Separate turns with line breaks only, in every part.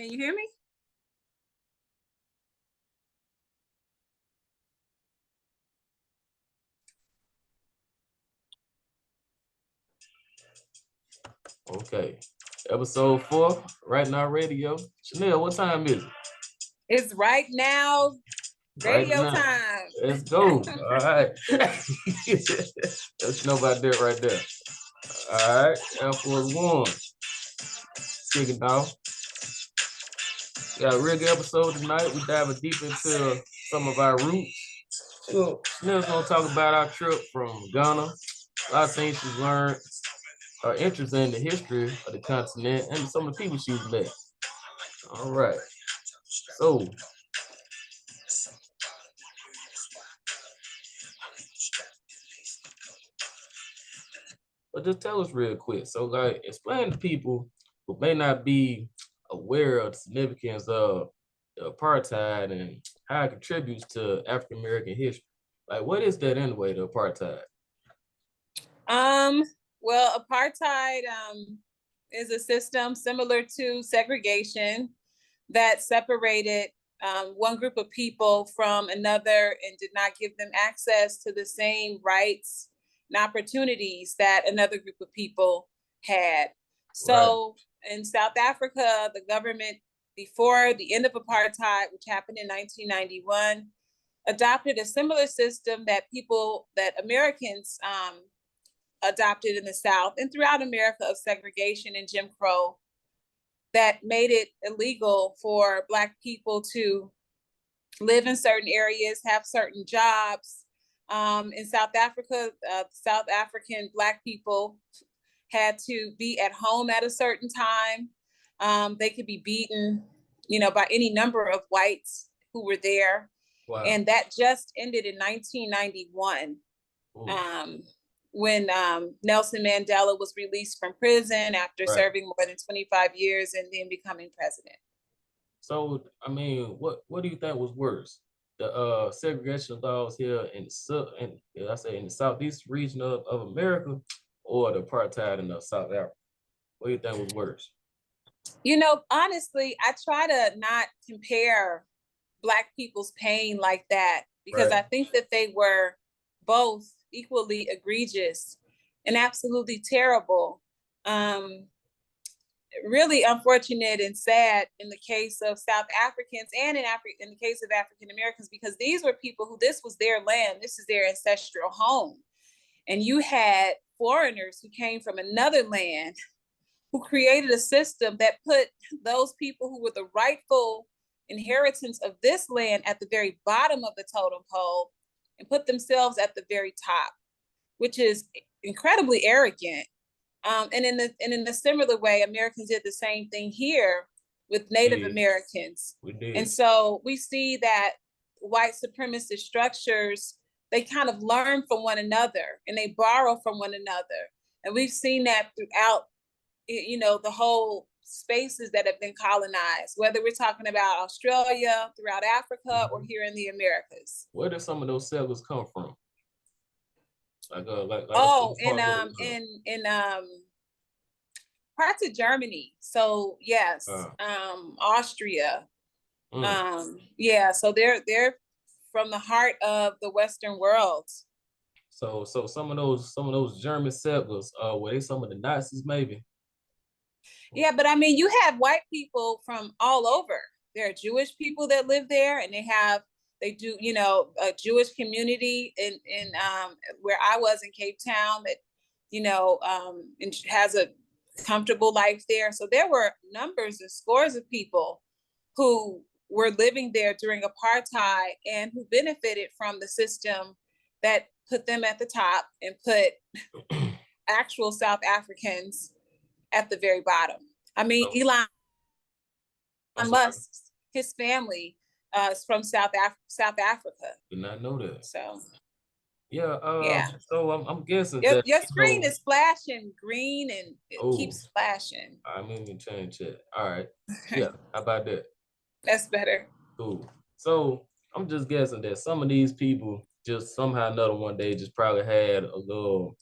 Can you hear me?
Okay. Episode 4, Right Now Radio. Shanell, what time is it?
It's right now
Right
radio
now.
time.
Let's go. All right. Let's know about that right there. All right. Air Force One. Kicking off. Got a real good episode tonight. We diving deep into some of our roots. So, Chanel's gonna talk about our trip from Ghana. A lot of things she's learned, her interest in the history of the continent, and some of the people she's met. All right. So, but just tell us real quick. So, like, explain to people who may not be aware of the significance of the apartheid and how it contributes to African American history. Like, what is that anyway, the apartheid?
Well, apartheid is a system similar to segregation that separated one group of people from another and did not give them access to the same rights and opportunities that another group of people had. So in South Africa, the government, before the end of apartheid, which happened in 1991, adopted a similar system that Americans adopted in the South and throughout America, of segregation and Jim Crow, that made it illegal for Black people to live in certain areas, have certain jobs. In South Africa, South African Black people had to be at home at a certain time. They could be beaten, by any number of whites who were there. Wow. And that just ended in 1991. When Nelson Mandela was released from prison after serving more than 25 years and then becoming president.
So, I mean, what do you think was worse? The segregation laws here in the southeast region of America, or the apartheid in South Africa? What do you think was worse?
Honestly, I try to not compare Black people's pain like that, because I think that they were both equally egregious and absolutely terrible. Really unfortunate and sad in the case of South Africans and in the case of African Americans, because these were people who, this was their land, this is their ancestral home. And you had foreigners who came from another land who created a system that put those people who were the rightful inheritance of this land at the very bottom of the totem pole and put themselves at the very top, which is incredibly arrogant. And in the similar way, Americans did the same thing here with Native Americans.
We did.
And so we see that white supremacist structures, they kind of learn from one another and they borrow from one another. And we've seen that throughout, the whole spaces that have been colonized, whether we're talking about Australia, throughout Africa, or here in the Americas.
Where did some of those settlers come from?
In parts of Germany. So yes, Austria. So they're from the heart of the Western world.
So some of those German settlers, were they some of the Nazis maybe?
Yeah, but I mean, you have white people from all over. There are Jewish people that live there, and they do a Jewish community in where I was in Cape Town that and has a comfortable life there. So there were numbers and scores of people who were living there during apartheid and who benefited from the system that put them at the top and put actual South Africans at the very bottom. I mean, Elon Musk, his family is from South Africa.
Did not know that.
So,
yeah. So I'm guessing
your screen is flashing green and it keeps flashing.
I'm even change it. All right. Yeah. How about that?
That's better.
Cool. So I'm just guessing that some of these people just somehow or another one day just probably had a little,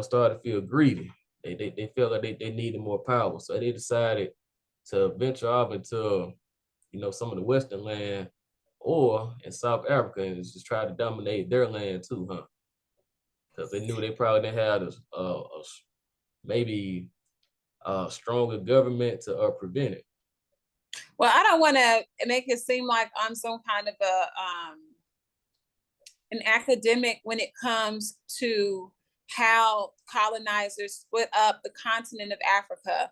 started to feel greedy. They felt like they needed more power. So they decided to venture off into, some of the Western land or in South Africa and just try to dominate their land too, huh? Because they knew they probably didn't have maybe a stronger government to prevent it.
Well, I don't want to make it seem like I'm some kind of an academic when it comes to how colonizers split up the continent of Africa.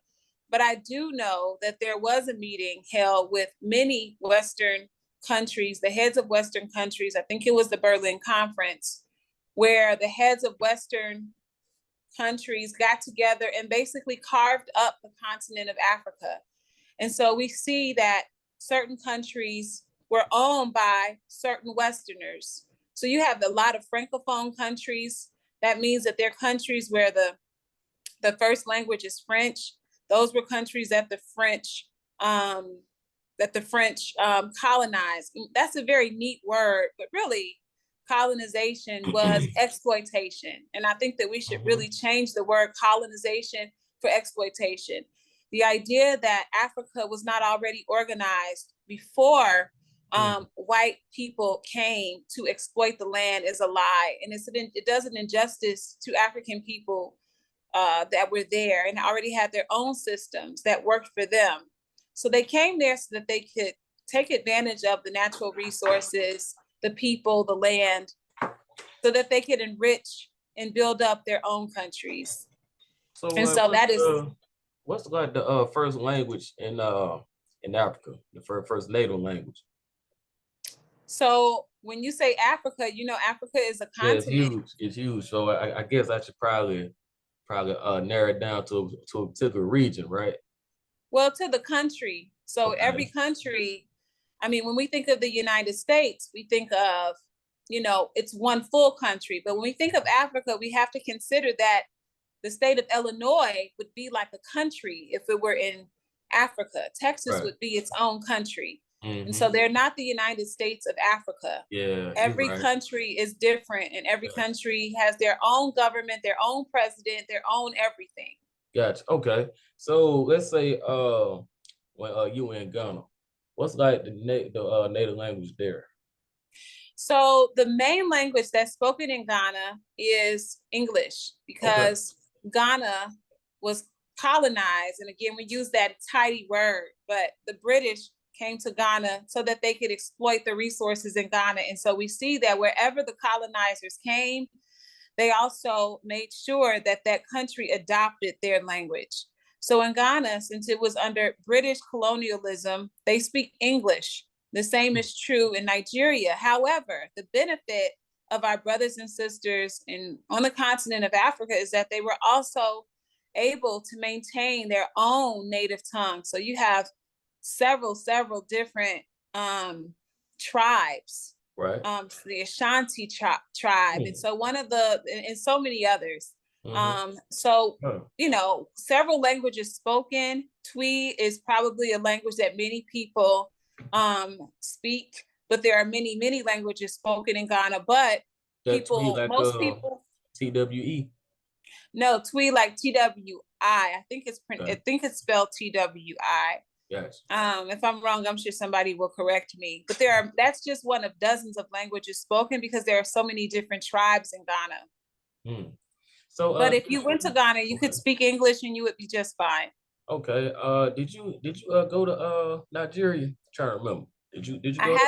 But I do know that there was a meeting held with many Western countries, the heads of Western countries. I think it was the Berlin Conference, where the heads of Western countries got together and basically carved up the continent of Africa. And so we see that certain countries were owned by certain Westerners. So you have a lot of Francophone countries. That means that they're countries where the first language is French. Those were countries that the French colonized. That's a very neat word, but really colonization was exploitation. And I think that we should really change the word colonization for exploitation. The idea that Africa was not already organized before white people came to exploit the land is a lie. And it does an injustice to African people that were there and already had their own systems that worked for them. So they came there so that they could take advantage of the natural resources, the people, the land, so that they could enrich and build up their own countries.
So, what's like the first language in Africa, the first native language?
So when you say Africa, Africa is a continent.
Yeah, it's huge. It's huge. So I guess I should probably narrow it down to a particular region, right?
Well, to the country. So every country, when we think of the United States, we think of, it's one full country. But when we think of Africa, we have to consider that the state of Illinois would be like a country if it were in Africa. Texas would be its own country. And so they're not the United States of Africa.
Yeah.
Every country is different, and every country has their own government, their own president, their own everything.
Gotcha. Okay. So let's say when you were in Ghana, what's like the native language there?
So the main language that's spoken in Ghana is English, because Ghana was colonized. And again, we use that tidy word, but the British came to Ghana so that they could exploit the resources in Ghana. And so we see that wherever the colonizers came, they also made sure that that country adopted their language. So in Ghana, since it was under British colonialism, they speak English. The same is true in Nigeria. However, the benefit of our brothers and sisters on the continent of Africa is that they were also able to maintain their own native tongue. So you have several different tribes,
right?
The Ashanti tribe, and so and so many others. Several languages spoken. Twi is probably a language that many people speak, but there are many languages spoken in Ghana. But most people
TWE.
No, Twi like TWI. I think it's spelled TWI.
Yes.
If I'm wrong, I'm sure somebody will correct me. But that's just one of dozens of languages spoken because there are so many different tribes in Ghana. So, but if you went to Ghana, you could speak English and you would be just fine.
Okay. Did you go to Nigeria? I'm trying to remember. Did you go?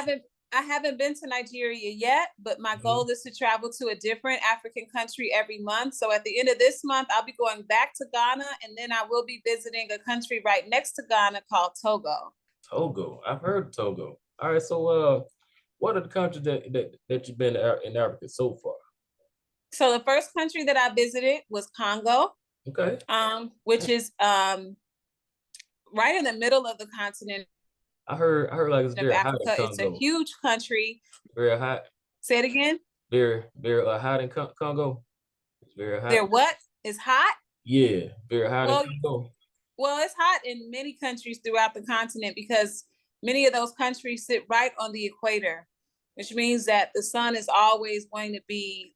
I haven't been to Nigeria yet, but my goal is to travel to a different African country every month. So at the end of this month, I'll be going back to Ghana, and then I will be visiting a country right next to Ghana called Togo.
Togo. I've heard of Togo. All right. So what are the countries that you've been in Africa so far?
So the first country that I visited was Congo.
Okay.
Which is right in the middle of the continent.
I heard like it's very hot in Congo.
It's a huge country.
Very hot.
Say it again.
Very hot in Congo. It's very hot.
There what? It's hot?
Yeah, very hot in Congo.
Well, it's hot in many countries throughout the continent because many of those countries sit right on the equator, which means that the sun is always going to be,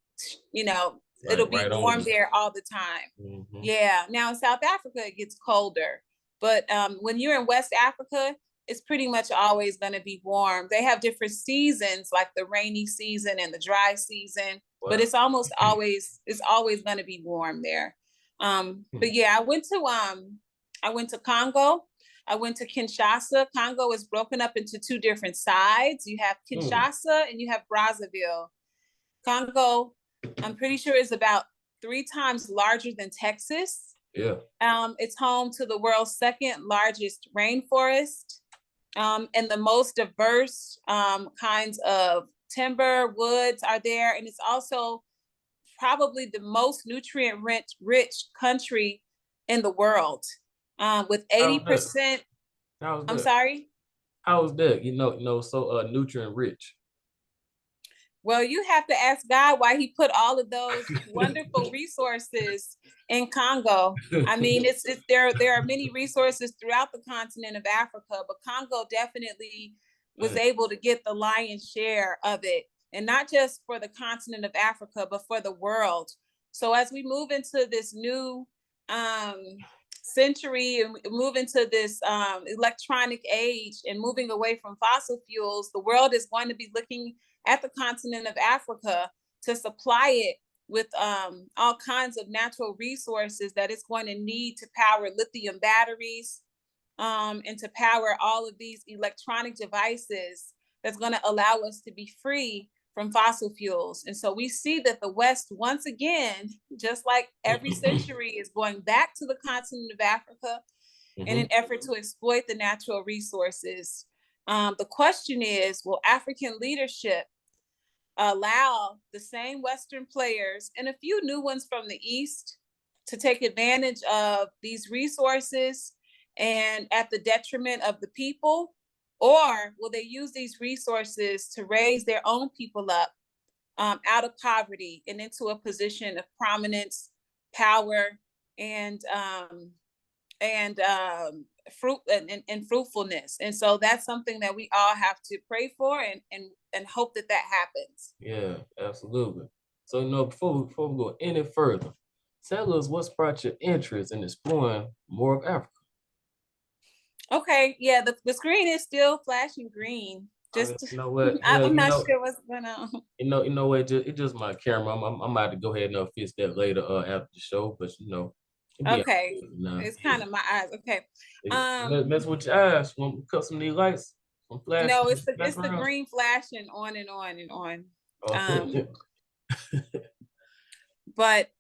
it'll be warm there all the time. Yeah. Now in South Africa, it gets colder. But when you're in West Africa, it's pretty much always going to be warm. They have different seasons, like the rainy season and the dry season, but
Wow.
it's always going to be warm there. But yeah, I went to Congo. I went to Kinshasa. Congo is broken up into two different sides. You have Kinshasa and you have Brazzaville. Congo, I'm pretty sure, is about 3 times larger than Texas.
Yeah.
It's home to the world's second largest rainforest, and the most diverse kinds of timber, woods are there. And it's also probably the most nutrient rich country in the world, with 80%.
How's
I'm
that?
sorry?
How's that? So nutrient rich.
Well, you have to ask God why he put all of those wonderful resources in Congo. I mean, there are many resources throughout the continent of Africa, but Congo definitely was able to get the lion's share of it, and not just for the continent of Africa, but for the world. So as we move into this new century and move into this electronic age and moving away from fossil fuels, the world is going to be looking at the continent of Africa to supply it with all kinds of natural resources that it's going to need to power lithium batteries, and to power all of these electronic devices that's going to allow us to be free from fossil fuels. And so we see that the West, once again, just like every century, is going back to the continent of Africa in an effort to exploit the natural resources. The question is, will African leadership allow the same Western players and a few new ones from the East to take advantage of these resources and at the detriment of the people? Or will they use these resources to raise their own people up out of poverty and into a position of prominence, power, and fruitfulness? And so that's something that we all have to pray for and hope that that happens.
Yeah, absolutely. So before we go any further, tell us what sparked your interest in exploring more of Africa.
Okay, yeah, the screen is still flashing green. Just
You know what?
I'm not sure what's going on.
You know what? It's just my camera. I'm about to go ahead and fix that later after the show. But
Okay, it's kind of my eyes. Okay,
mess with your eyes. Want to cut some of these lights from flashing?
no, it's the green flashing on and on and on. But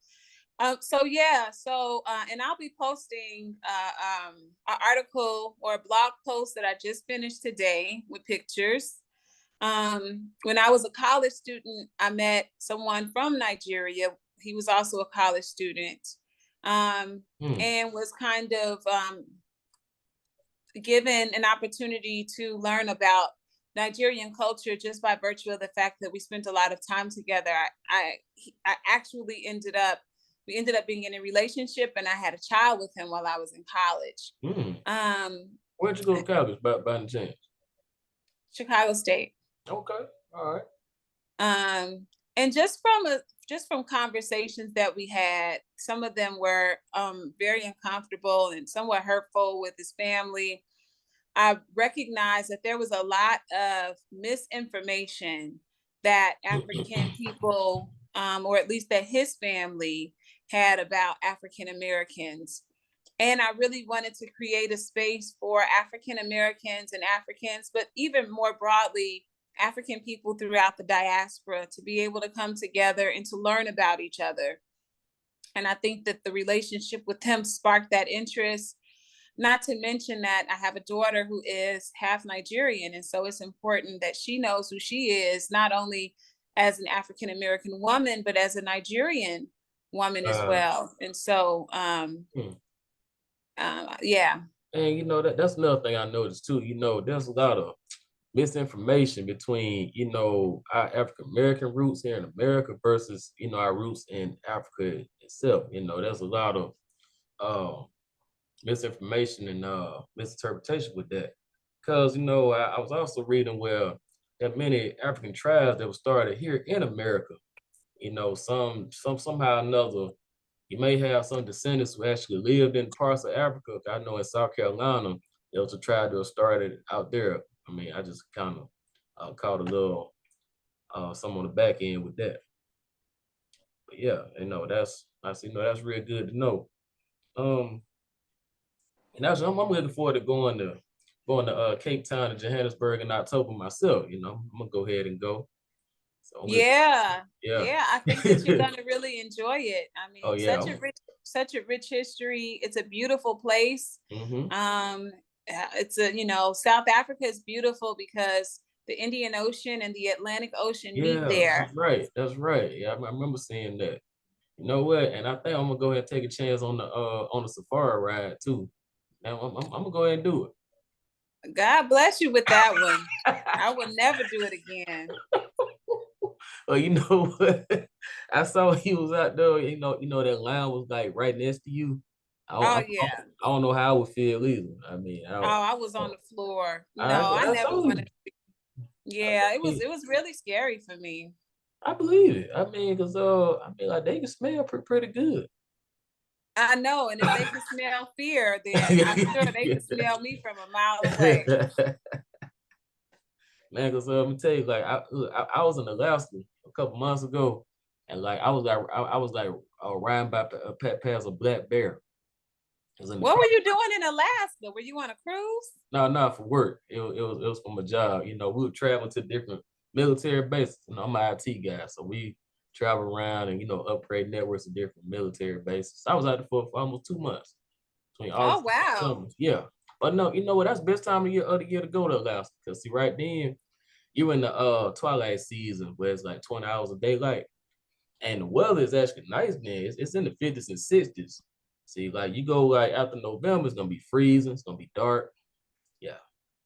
so yeah, so and I'll be posting an article or a blog post that I just finished today with pictures. When I was a college student, I met someone from Nigeria. He was also a college student, and was kind of given an opportunity to learn about Nigerian culture just by virtue of the fact that we spent a lot of time together. I actually we ended up being in a relationship, and I had a child with him while I was in college.
Where'd you go to college by any chance?
Chicago State.
Okay, all right.
And just from conversations that we had, some of them were very uncomfortable and somewhat hurtful with his family. I recognized that there was a lot of misinformation that African people, or at least that his family, had about African Americans. And I really wanted to create a space for African Americans and Africans, but even more broadly, African people throughout the diaspora, to be able to come together and to learn about each other. And I think that the relationship with him sparked that interest. Not to mention that I have a daughter who is half Nigerian. And so it's important that she knows who she is, not only as an African American woman, but as a Nigerian woman as well. And so, yeah.
And that's another thing I noticed too. There's a lot of misinformation between our African American roots here in America versus our roots in Africa itself. There's a lot of misinformation and misinterpretation with that, because I was also reading where that many African tribes that were started here in America, somehow or another you may have some descendants who actually lived in parts of Africa. I know in South Carolina, they also tried to start it out there. I mean, I just kind of caught a little some on the back end with that. But yeah, that's real good to know. Um, and I'm looking forward to going to Cape Town and Johannesburg in October myself. I'm gonna go ahead and go. So
Yeah,
yeah.
yeah. I think that you're gonna really enjoy it. I
Oh
mean,
yeah.
such a rich history. It's a beautiful place.
Mm-hmm.
It's South Africa is beautiful because the Indian Ocean and the Atlantic Ocean meet
Yeah,
there.
that's right. That's right. Yeah, I remember seeing that. You know what? And I think I'm gonna go ahead and take a chance on the safari ride too. Now I'm gonna go ahead and do
God bless you with that one.
it.
I will never do it again.
Well, you know what? I saw he was out there. That line was like right next to you.
Oh yeah.
I don't know how I would feel either. I mean,
Oh, I was on the floor.
I,
No, I
I
never
saw you.
wanted. Yeah, it was really scary for me.
I believe it. I mean, cause like they can smell pretty good.
I know, and if they can smell fear, then I'm sure they can smell me from a mile away.
Man, cause let me tell you, like I was in Alaska a couple months ago, and like I was like riding by past a black bear. It was in the
What
car.
were you doing in Alaska? Were you on a cruise?
No, not for work. It was for my job. We would travel to different military bases. I'm an IT guy, so we travel around and upgrade networks of different military bases. I was out there for almost 2 months between
Oh
August and
wow.
September. Yeah, but no, you know what? That's the best time of the year to go to Alaska because see, right then you're in the twilight season where it's like 20 hours of daylight, and the weather is actually nice. Then it's in the 50s and 60s. See, like you go like after November, it's gonna be freezing. It's gonna be dark. Yeah.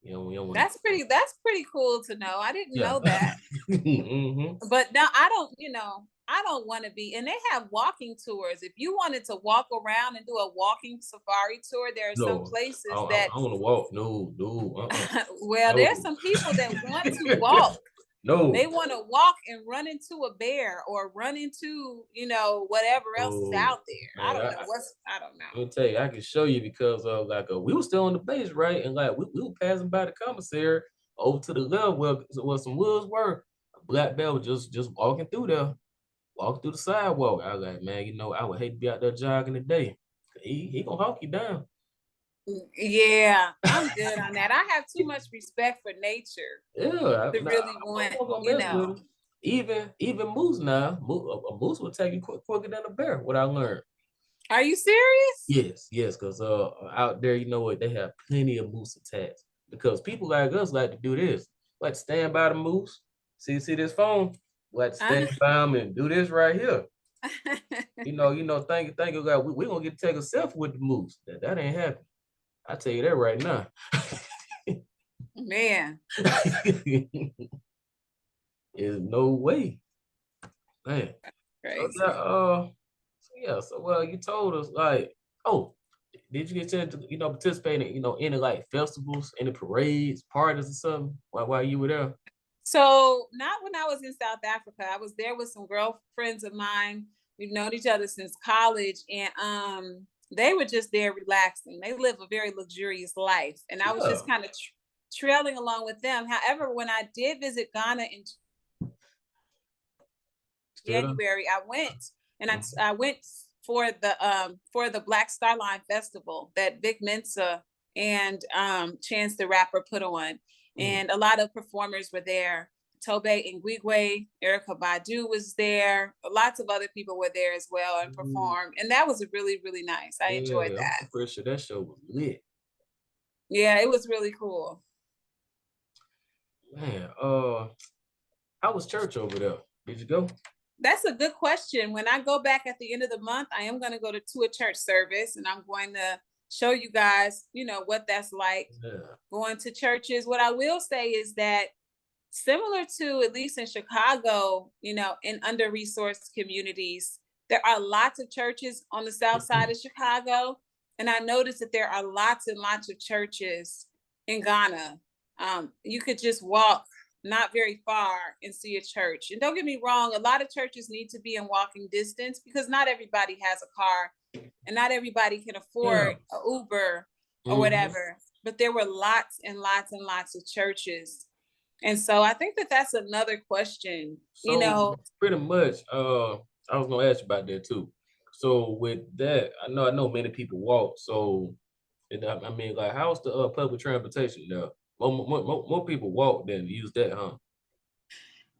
We don't want to.
That's pretty cool to know. I didn't
Yeah.
know that.
Hmm.
But now I don't want to be, and they have walking tours. If you wanted to walk around and do a walking safari tour, there are some
No,
places
I
that
want to walk. No, no,
well,
no,
there's some people that want to walk.
no.
They want to walk and run into a bear or run into, whatever else is
Oh
out there. I
man,
don't know I don't
let
know.
me tell you, I can show you because we were still on the base, right? And like we were passing by the commissary over to the left where some woods were. A black bear was just walking through there, walking through the sidewalk. I was like, man, I would hate to be out there jogging today. He gonna hawk you down.
Yeah, I'm good on that. I have too much respect for nature
Yeah,
to
nah,
really
I'm
want,
not gonna mess with him. Even moose now, a moose will take you quicker than a bear. What I learned.
Are you serious?
Yes, because out there, you know what, they have plenty of moose attacks. Because people like us like to do this, like stand by the moose. See this phone, like stand by them and do this right here. Think of like we gonna get to take a selfie with the moose. That ain't happening. I tell you that right now.
Man.
There's no way, man. So
Crazy.
well, you told us like, oh, did you get a chance to participate in any like festivals, any parades, parties or something while you were there?
So not when I was in South Africa. I was there with some girlfriends of mine. We've known each other since college, and they were just there relaxing. They live a very luxurious life, and I was
Yeah.
just kind of trailing along with them. However, when I did visit Ghana in January, I went and I went for the Black Star Line Festival that Vic Mensa and Chance the Rapper put on, and a lot of performers were there. Tobe Ngwigwe, Erica Badu was there. Lots of other people were there as well and performed, and that was really really nice. I enjoyed
Yeah,
that.
I'm pretty sure that show was lit.
Yeah, it was really cool.
Man, how was church over there? Did you go?
That's a good question. When I go back at the end of the month, I am going to go to a church service, and I'm going to show you guys, what that's like going to churches. What I will say is that similar to, at least in Chicago, in under-resourced communities, there are lots of churches on the south side of Chicago. And I noticed that there are lots and lots of churches in Ghana. You could just walk not very far and see a church. And don't get me wrong, a lot of churches need to be in walking distance because not everybody has a car and not everybody can afford an Uber or whatever. But there were lots and lots and lots of churches. And so I think that that's another question,
So pretty much, I was gonna ask you about that too. So with that, I know many people walk. So I mean, like, how's the public transportation now? More people walk than use that, huh?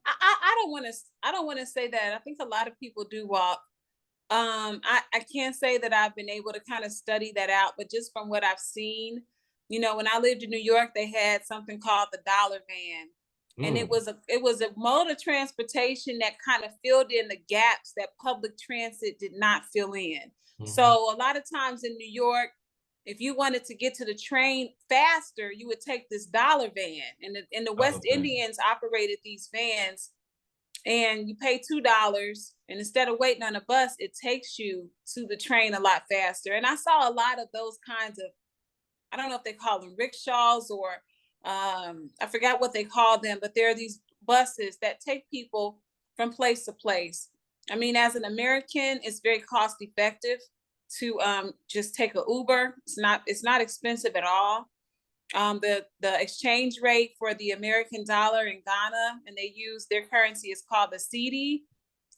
I don't want to say that. I think a lot of people do walk. I can't say that I've been able to kind of study that out, but just from what I've seen, when I lived in New York, they had something called the dollar van. And it was a mode of transportation that kind of filled in the gaps that public transit did not fill in. So a lot of times in New York, if you wanted to get to the train faster, you would take this dollar van. And the West Indians operated these vans, and you pay $2, and instead of waiting on a bus, it takes you to the train a lot faster. And I saw a lot of those kinds of, I don't know if they call them rickshaws or I forgot what they call them, but there are these buses that take people from place to place. I mean, as an American, it's very cost effective to just take an Uber. It's not expensive at all. The exchange rate for the American dollar in Ghana, and they use their currency is called the cedi.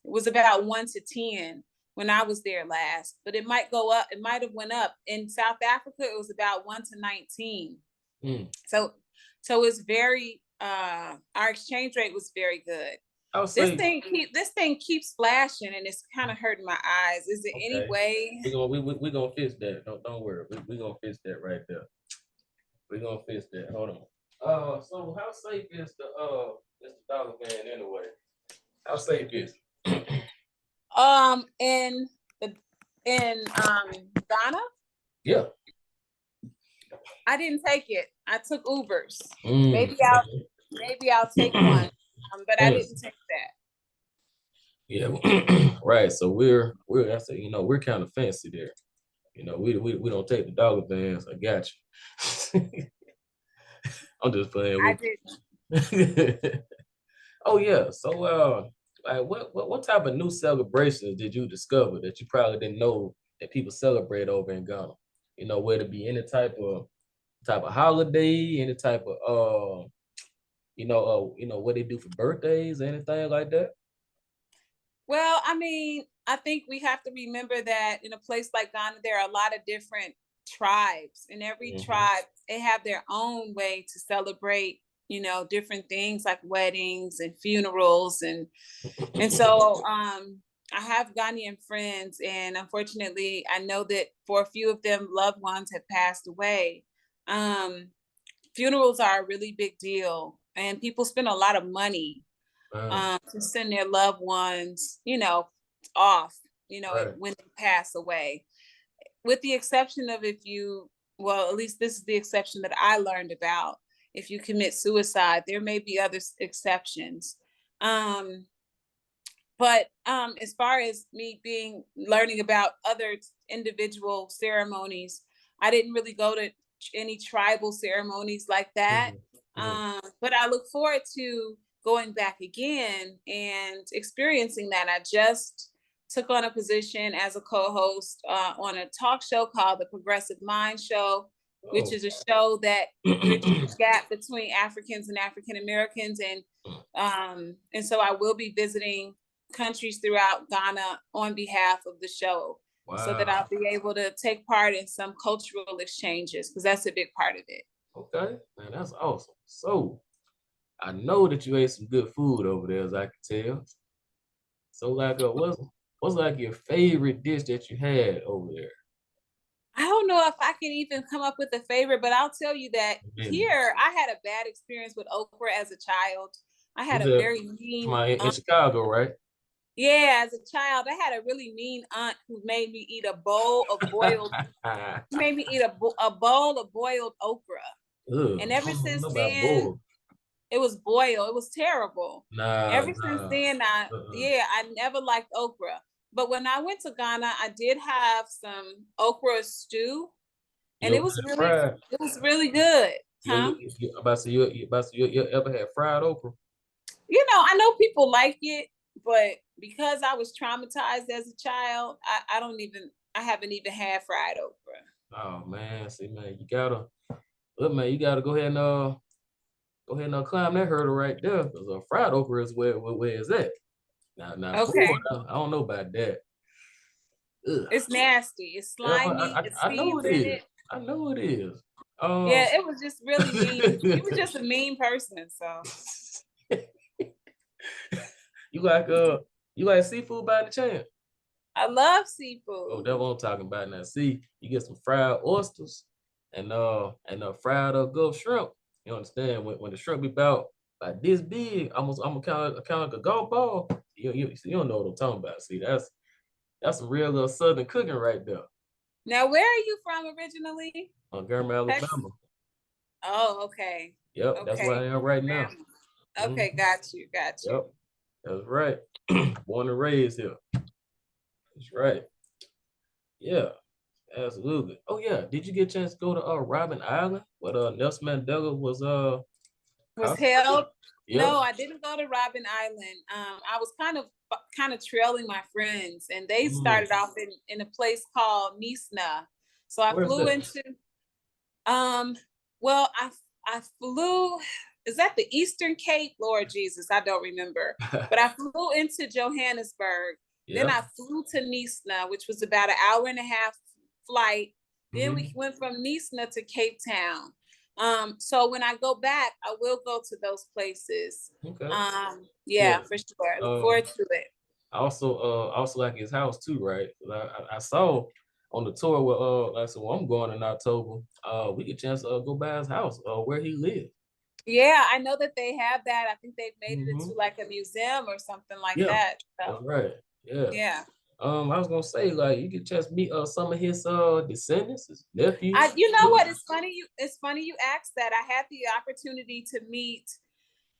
It was about 1 to 10 when I was there last, but it might go up. It might have went up. In South Africa, it was about 1 to 19. So it's very our exchange rate was very good. This thing keeps flashing, and it's kind of hurting my eyes. Is there any way
we're gonna fix that? Don't worry. We're gonna fix that right there. We're gonna fix that. Hold on. So how safe is the dollar van anyway? How safe is it?
In Ghana?
Yeah.
I didn't take it. I took Ubers. Maybe I'll take one. But I didn't take that.
Yeah, right. So we're I say, we're kind of fancy there. We don't take the dollar vans. I got you. I'm just playing with
you.
Oh yeah. So like what type of new celebrations did you discover that you probably didn't know that people celebrate over in Ghana? Whether it be any type of holiday, any type of what they do for birthdays, anything like that?
Well, I mean, I think we have to remember that in a place like Ghana, there are a lot of different tribes, and every tribe, they have their own way to celebrate, different things like weddings and funerals. And so I have Ghanaian friends, and unfortunately, I know that for a few of them, loved ones have passed away. Funerals are a really big deal, and people spend a lot of money to send their loved ones, off,
Right.
when they pass away. With the exception of at least this is the exception that I learned about. If you commit suicide, there may be other exceptions. But as far as me learning about other individual ceremonies, I didn't really go to any tribal ceremonies like that. But I look forward to going back again and experiencing that. I just took on a position as a co-host on a talk show called the Progressive Mind Show, which is a show that bridges the gap between Africans and African Americans. And so I will be visiting countries throughout Ghana on behalf of the show. Wow. So that I'll be able to take part in some cultural exchanges, because that's a big part of it.
Okay, man, that's awesome. So I know that you ate some good food over there, as I can tell. So like, what's like your favorite dish that you had over there?
I don't know if I can even come up with a favorite, but I'll tell you that here I had a bad experience with okra as a child. I had a very mean
in Chicago, right?
Yeah, as a child, I had a really mean aunt who made me eat a bowl of boiled. made me eat a bowl of boiled okra, and ever since then, it was boiled. It was terrible. Since then, I never liked okra. But when I went to Ghana, I did have some okra stew, and it was really good. Huh?
You ever had fried okra?
I know people like it, but because I was traumatized as a child, I haven't even had fried okra.
Oh man, see man, you gotta go ahead and climb that hurdle right there, because fried okra is where it's at. Now spoiled,
Okay.
I don't know about that. Ugh.
It's nasty. It's
Yeah,
slimy. It's
I know
seeds
it
in
is.
it.
I know it is.
Yeah, it was just really mean. He was just a mean person. So
you like you like seafood by any chance?
I love
Oh,
seafood.
that's what I'm talking about now. See, you get some fried oysters and fried Gulf shrimp. You understand? When the shrimp be about like this big, almost I'm kind of like a golf ball. You don't know what I'm talking about. See, that's some real little southern cooking right there.
Now, where are you from originally?
Montgomery,
Texas?
Alabama.
Oh, okay.
Yep, that's where
Okay.
I am right now.
Alabama.
Mhm.
Okay, got you. Got you.
Yep, that's right. Born and raised here. That's right. Yeah, absolutely. Oh yeah, did you get a chance to go to Robben Island where Nelson Mandela was
Was
concentrated?
held.
Yep.
No, I didn't go to Robin Island. I was kind of trailing my friends, and they
Mm.
started off in a place called Nisna. So I
Where's
flew
that?
into um well, I flew, is that the Eastern Cape? Lord Jesus, I don't remember. But I flew into Johannesburg. Then
Yeah.
I flew to Nisna, which was about an hour and a half flight. Then we
Hmm.
went from Nisna to Cape Town. So when I go back, I will go to those places.
Okay. Yeah.
Yeah, for sure. I look
Um.
forward to it.
I also like his house too, right? 'Cause I saw on the tour where like I said, well, I'm going in October. We get a chance to go by his house, where he lived.
Yeah, I know that they have that. I think they've made it
Hmm.
into like a museum or something like
Yeah,
that.
that's
So
right. Yeah.
yeah.
I was gonna say like you get a chance to meet some of his descendants, his nephews.
You know what? It's funny you asked that. I had the opportunity to meet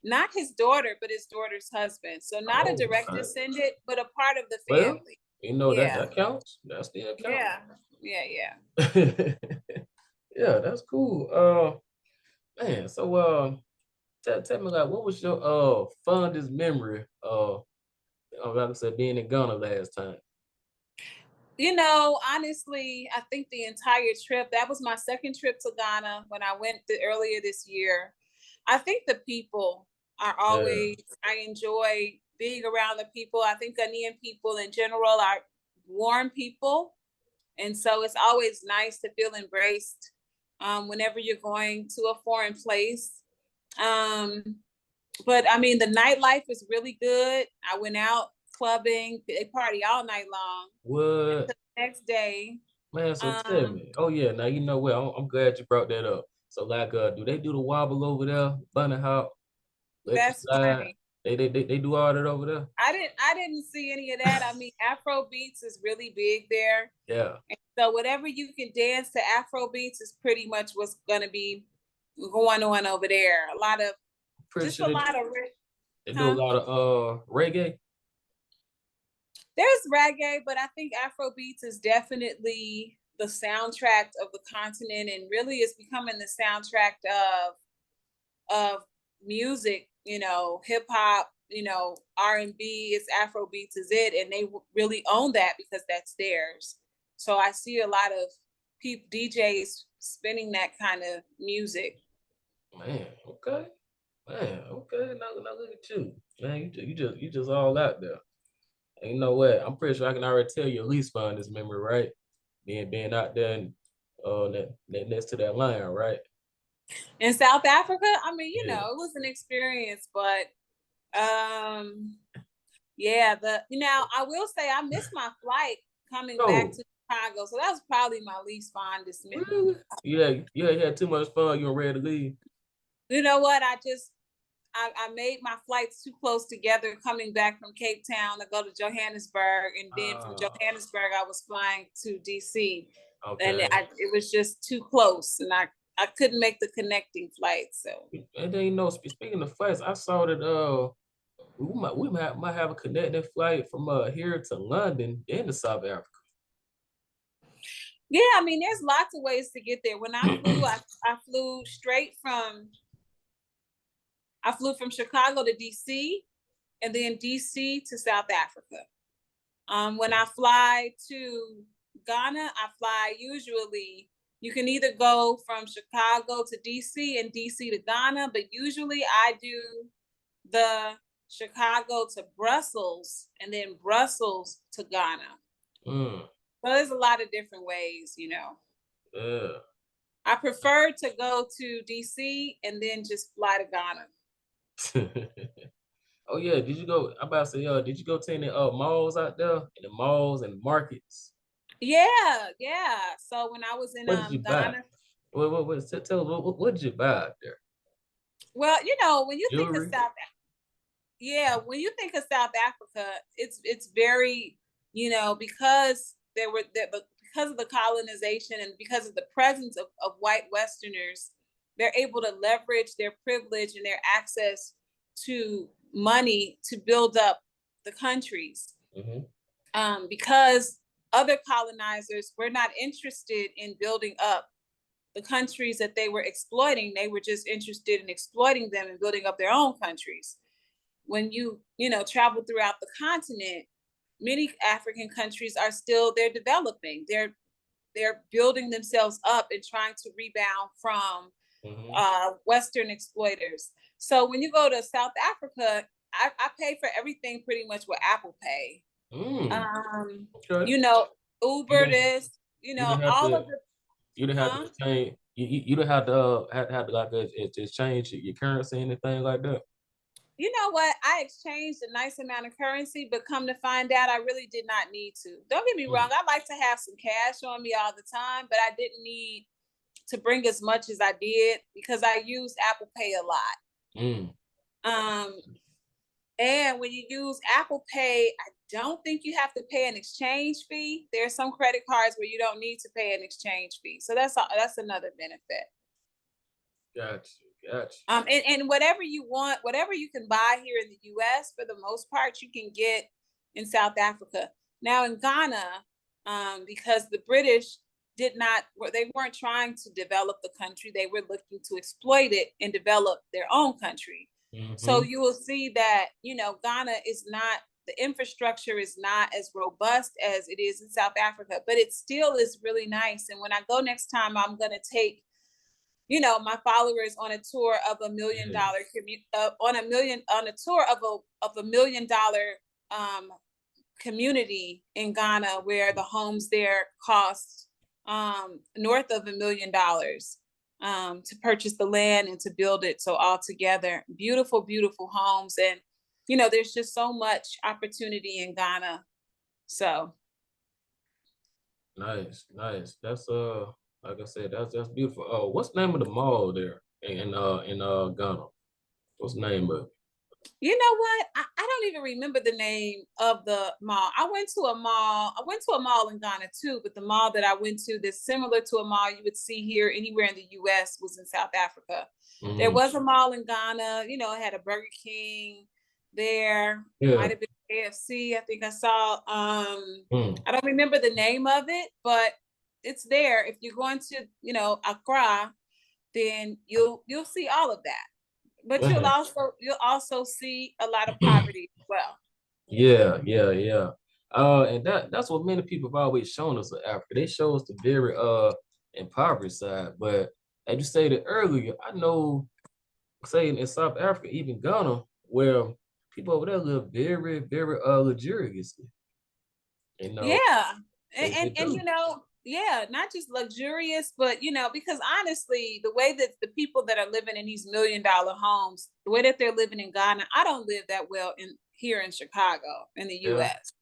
not his daughter, but his daughter's husband. So not a
Oh,
direct
okay.
descendant, but a part of the
Well,
family.
that
Yeah.
that counts. That still counts.
Yeah. Yeah. Yeah.
Yeah, that's cool. Man, so tell me like what was your fondest memory like I said being in Ghana last time?
Honestly, I think the entire trip, that was my second trip to Ghana when I went earlier this year. I think the people are
Yeah,
always, I enjoy being around the people. I think Ghanaian people in general are warm people. And so it's always nice to feel embraced whenever you're going to a foreign place. Um, but I mean, the nightlife is really good. I went out clubbing, they party all night long until
what
the next day.
man? So tell
Um,
me. Oh yeah, now you know what? I'm glad you brought that up. So like, do they do the wobble over there, bunny hop, let you
that's
slide?
funny.
They do all that over there.
I didn't see any of that. I mean, Afro beats is really big there.
Yeah,
And so whatever you can dance to Afro beats is pretty much what's gonna be going on over there.
pretty
Just
sure
a lot of,
they do a
huh?
lot of reggae.
There's reggae, but I think Afro beats is definitely the soundtrack of the continent, and really is becoming the soundtrack of music. Hip hop. R&B is Afro beats is it, and they really own that because that's theirs. So I see a lot of DJs spinning that kind of music.
Man, okay. Man, okay. Now look at you. Man, you just all out there. And you know what? I'm pretty sure I can already tell you at least find this memory, right? Being out there and that next to that line, right?
In South Africa, I mean,
Yeah.
it was an experience, but um yeah, I will say I missed my flight coming back
Oh,
to Chicago. So that was probably my least fondest memory.
really? Yeah, you had too much fun. You were ready to leave.
You know what? I made my flights too close together coming back from Cape Town to go to Johannesburg, and then from
Ah,
Johannesburg I was flying to DC, and
okay.
it was just too close, and I couldn't make the connecting flight. So
And then speaking of flights, I saw that we might have a connecting flight from here to London, then to South Africa.
Yeah, I mean, there's lots of ways to get there. When I flew, I flew from Chicago to DC, and then DC to South Africa. When I fly to Ghana, I fly usually, you can either go from Chicago to DC and DC to Ghana, but usually I do the Chicago to Brussels and then Brussels to Ghana. So there's a lot of different ways,
Yeah.
I prefer to go to DC and then just fly to Ghana.
Oh yeah, did you go? I'm about to say, did you go to any malls out there? In the malls and markets?
Yeah. So when I was in
What did you buy?
Ghana,
Tell us, what did you buy out there?
well, when you think of
Jewelry?
when you think of South Africa, it's very, because because of the colonization and because of the presence of white Westerners, they're able to leverage their privilege and their access to money to build up the countries. Because other colonizers were not interested in building up the countries that they were exploiting. They were just interested in exploiting them and building up their own countries. When you travel throughout the continent, many African countries are still, they're developing. They're building themselves up and trying to rebound from Western exploiters. So when you go to South Africa, I pay for everything pretty much with Apple Pay.
Okay.
Uber this, all of the.
You didn't have to change. You didn't have to like exchange your currency, anything like that.
You know what? I exchanged a nice amount of currency, but come to find out, I really did not need to. Don't get me wrong. I like to have some cash on me all the time, but I didn't need to bring as much as I did because I use Apple Pay a lot. And when you use Apple Pay, I don't think you have to pay an exchange fee. There are some credit cards where you don't need to pay an exchange fee. So that's another benefit.
Gotcha.
And whatever you want, whatever you can buy here in the US, for the most part, you can get in South Africa. Now in Ghana, because the British they weren't trying to develop the country, they were looking to exploit it and develop their own country. So you will see that, Ghana is not, the infrastructure is not as robust as it is in South Africa, but it still is really nice. And when I go next time, I'm going to take, my followers on a tour of $1 million on a tour of $1 million community in Ghana, where the homes there cost north of $1 million to purchase the land and to build it. So all together, beautiful, beautiful homes. And, there's just so much opportunity in Ghana. So.
Nice. That's like I said, that's beautiful. Oh, what's the name of the mall there in Ghana? What's the name of it?
You know what? I don't even remember the name of the mall. I went to a mall in Ghana too, but the mall that I went to that's similar to a mall you would see here anywhere in the US was in South Africa. There was a mall in Ghana, it had a Burger King there. Yeah. Might have been KFC. I think I saw. I don't remember the name of it, but it's there. If you're going to, Accra, then you'll see all of that. But you'll also see a lot of poverty as well.
Yeah. And that's what many people have always shown us of Africa. They show us the very impoverished side. But as you stated earlier, I know, say in South Africa, even Ghana, where people over there live very, very luxuriously.
Yeah. And not just luxurious, but because honestly, the way that the people that are living in these $1 million homes, the way that they're living in Ghana, I don't live that well here in Chicago in the US.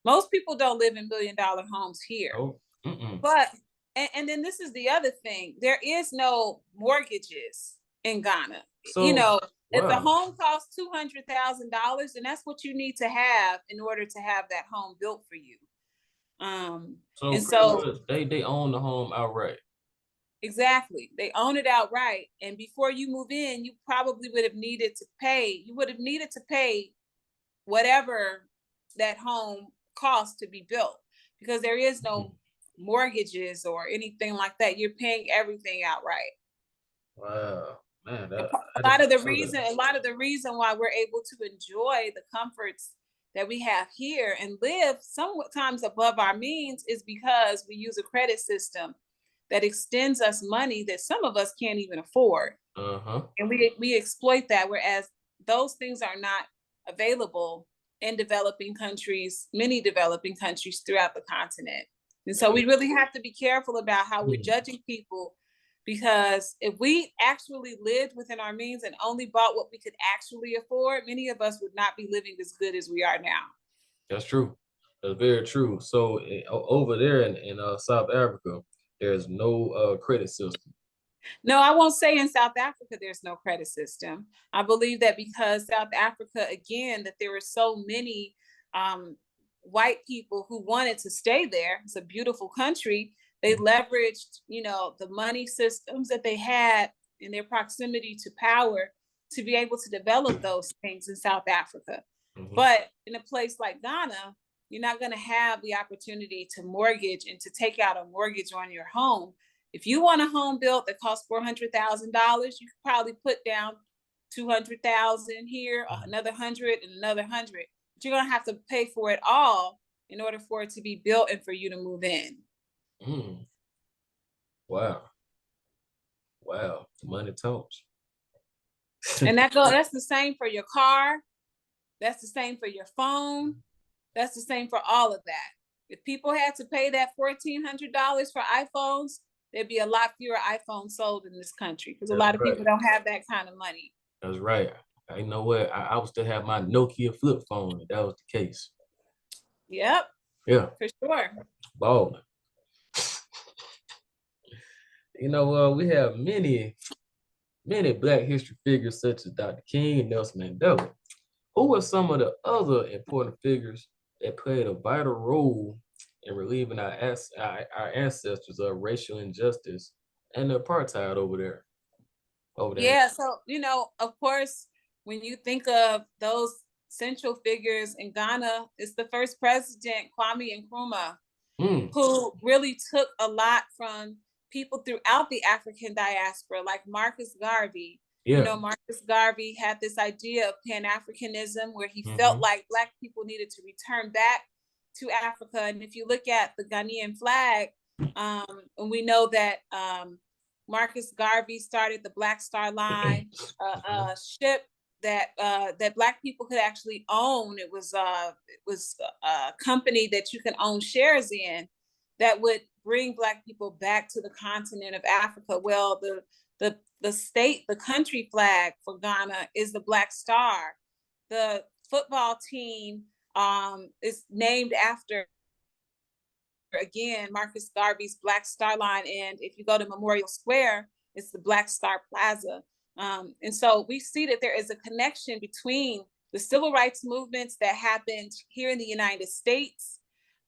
Most people don't live in $1 million homes here. But and then this is the other thing. There is no mortgages in Ghana. So, if the home costs $200,000, then that's what you need to have in order to have that home built for you.
So they own the home outright.
Exactly. They own it outright. And before you move in, you probably would have needed to pay whatever that home costs to be built, because there is no mortgages or anything like that. You're paying everything outright.
Wow, man,
A
I did
lot of
not
the
know that.
reason, a lot of the reason why we're able to enjoy the comforts that we have here and live sometimes above our means is because we use a credit system that extends us money that some of us can't even afford.
Uh-huh.
And we exploit that, whereas those things are not available in developing countries, many developing countries throughout the continent. And so we really have to be careful about how we're judging people, because if we actually lived within our means and only bought what we could actually afford, many of us would not be living as good as we are now.
That's true. That's very true. So over there in South Africa, there's no credit system.
No, I won't say in South Africa there's no credit system. I believe that because South Africa, again, that there were so many white people who wanted to stay there. It's a beautiful country. They leveraged, the money systems that they had in their proximity to power to be able to develop those things in South Africa.
Mhm.
But in a place like Ghana, you're not going to have the opportunity to mortgage and to take out a mortgage on your home. If you want a home built that costs $400,000, you could probably put down 200,000 here, another 100, and another 100. But you're gonna have to pay for it all in order for it to be built and for you to move in.
Mm. Wow. Wow. Money talks.
And that's the same for your car. That's the same for your phone. That's the same for all of that. If people had to pay that $1,400 for iPhones, there'd be a lot fewer iPhones sold in this country because a
That's
lot of
right.
people don't have that kind of money.
That's right. You know what? I would still have my Nokia flip phone if that was the case.
Yep.
Yeah.
For sure.
Balling. We have many Black history figures such as Dr. King and Nelson Mandela. Who were some of the other important figures that played a vital role in relieving our ancestors of racial injustice and apartheid over there?
Yeah. So, of course, when you think of those central figures in Ghana, it's the first president, Kwame Nkrumah, who really took a lot from people throughout the African diaspora, like Marcus Garvey.
Yeah.
Marcus Garvey had this idea of Pan-Africanism where he felt like Black people needed to return back to Africa. And if you look at the Ghanaian flag, and we know that Marcus Garvey started the Black Star Line, a ship that Black people could actually own. It was a company that you can own shares in that would bring Black people back to the continent of Africa. Well, the country flag for Ghana is the Black Star. The football team is named after, again, Marcus Garvey's Black Star Line. And if you go to Memorial Square, it's the Black Star Plaza. And so we see that there is a connection between the civil rights movements that happened here in the United States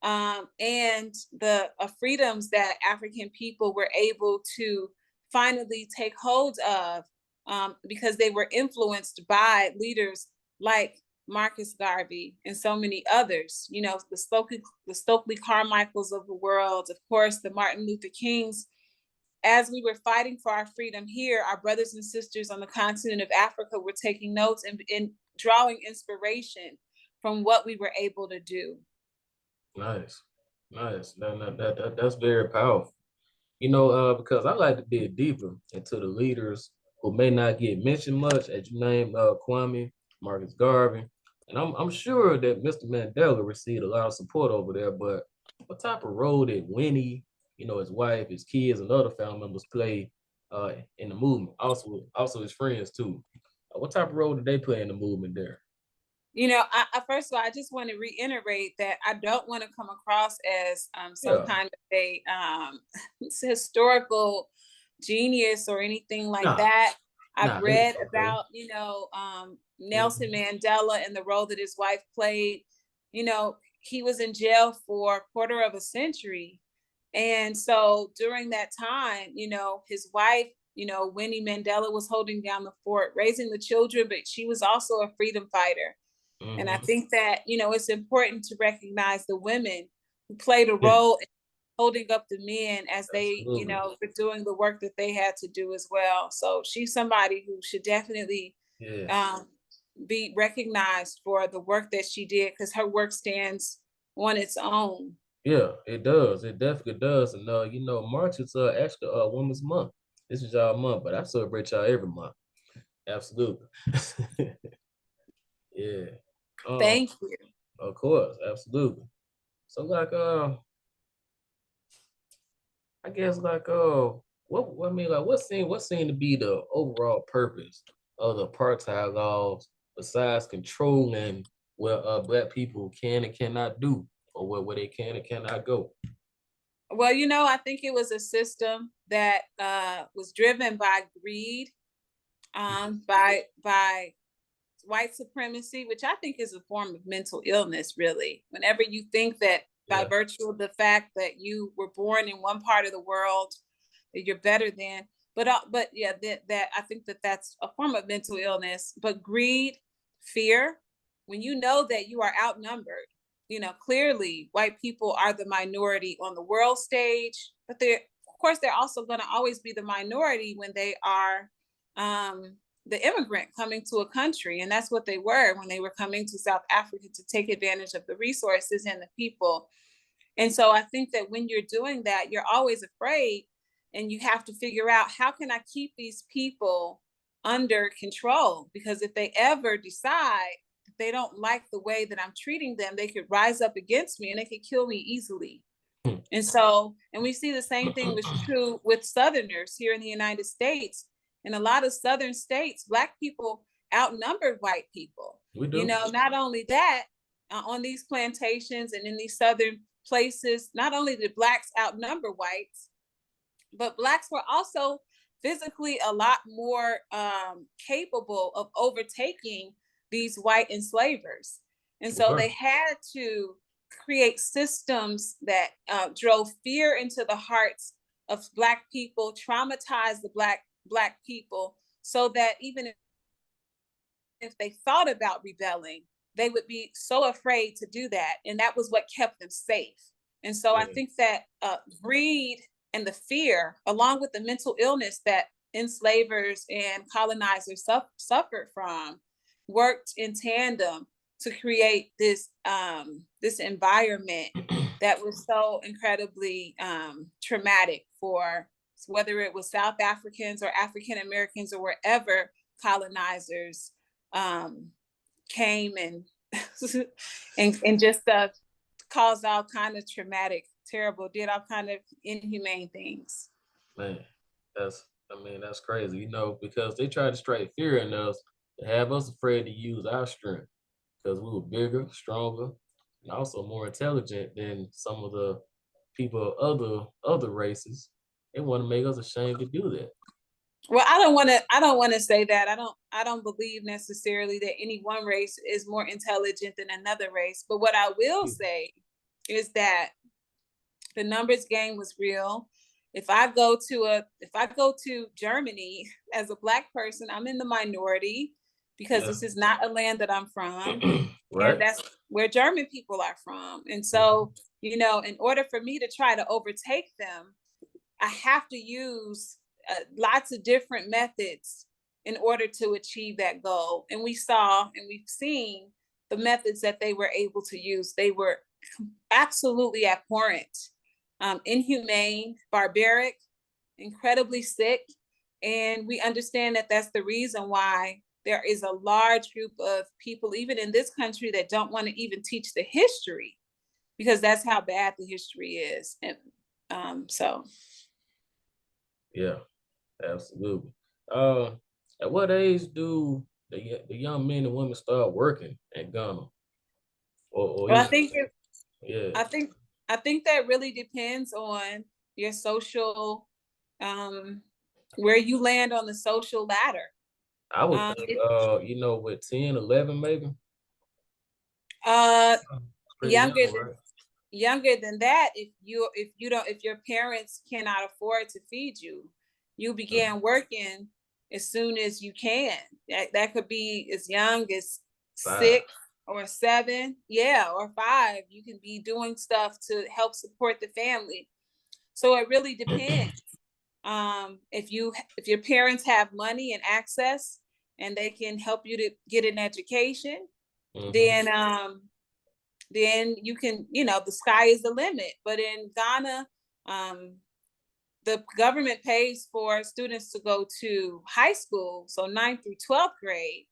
and the freedoms that African people were able to finally take hold of because they were influenced by leaders like Marcus Garvey and so many others, the Stokely Carmichaels of the world, of course, the Martin Luther Kings. As we were fighting for our freedom here, our brothers and sisters on the continent of Africa were taking notes and drawing inspiration from what we were able to do.
Nice. That's very powerful. Because I like to dig deeper into the leaders who may not get mentioned much, as you named Kwame, Marcus Garvey, and I'm sure that Mr. Mandela received a lot of support over there. But what type of role did Winnie, his wife, his kids, and other family members play in the movement? Also his friends too. What type of role did they play in the movement there?
First of all, I just want to reiterate that I don't want to come across as some kind of a historical genius or anything like that. I've read about, Nelson Mandela and the role that his wife played. He was in jail for a quarter of a century. And so during that time, his wife, Winnie Mandela, was holding down the fort, raising the children, but she was also a freedom fighter. And I think that, it's important to recognize the women who played a role holding up the men as they,
Absolutely.
were doing the work that they had to do as well. So she's somebody who should definitely
Yeah.
be recognized for the work that she did, because her work stands on its own.
Yeah, it does. It definitely does. And March is actually Women's Month. This is y'all month, but I celebrate y'all every month. Absolutely. Yeah.
Thank you.
Of course, absolutely. So I guess what seemed to be the overall purpose of the apartheid laws besides controlling what black people can and cannot do, or where they can and cannot go?
Well, I think it was a system that was driven by greed, by white supremacy, which I think is a form of mental illness, really. Whenever you think that by
Yeah.
virtue of the fact that you were born in one part of the world, that you're better than, but yeah, that I think that that's a form of mental illness. But greed, fear, when you know that you are outnumbered, clearly white people are the minority on the world stage, but of course, they're also going to always be the minority when they are the immigrant coming to a country. And that's what they were when they were coming to South Africa, to take advantage of the resources and the people. And so I think that when you're doing that, you're always afraid, and you have to figure out, how can I keep these people under control? Because if they ever decide they don't like the way that I'm treating them, they could rise up against me and they could kill me easily. And we see the same thing was true with Southerners here in the United States. In a lot of Southern states, Black people outnumbered white people.
We do.
Not only that, on these plantations and in these Southern places, not only did Blacks outnumber whites, but Blacks were also physically a lot more capable of overtaking these white enslavers. And so they had to create systems that drove fear into the hearts of Black people, traumatized the Black people, so that even if they thought about rebelling, they would be so afraid to do that. And that was what kept them safe. And so I think that greed and the fear, along with the mental illness that enslavers and colonizers suffered from, worked in tandem to create this environment that was so incredibly traumatic for, whether it was South Africans or African Americans or wherever colonizers came and and just caused all kind of traumatic, terrible, did all kind of inhumane things.
Man, that's crazy, because they tried to strike fear in us to have us afraid to use our strength, because we were bigger, stronger, and also more intelligent than some of the people of other races. They want to make us ashamed to do that.
Well, I don't want to say that. I don't believe necessarily that any one race is more intelligent than another race. But what I will say is that the numbers game was real. If I go to Germany as a Black person, I'm in the minority, because this is not a land that I'm from.
Right.
And that's where German people are from. And so, in order for me to try to overtake them, I have to use lots of different methods in order to achieve that goal. And we've seen the methods that they were able to use. They were absolutely abhorrent, inhumane, barbaric, incredibly sick. And we understand that that's the reason why there is a large group of people, even in this country, that don't want to even teach the history, because that's how bad the history is. And so.
Yeah, absolutely. At what age do the young men and women start working at Ghana?
Well, I think
yeah.
I think that really depends on your social, where you land on the social ladder.
I would think, with 10, 11 maybe.
Younger than that, if your parents cannot afford to feed you, you begin working as soon as you can. That could be as young as 6 or 7, or 5. You can be doing stuff to help support the family. So it really depends. If your parents have money and access and they can help you to get an education, then you can, the sky is the limit. But in Ghana, the government pays for students to go to high school, so 9th through 12th grade.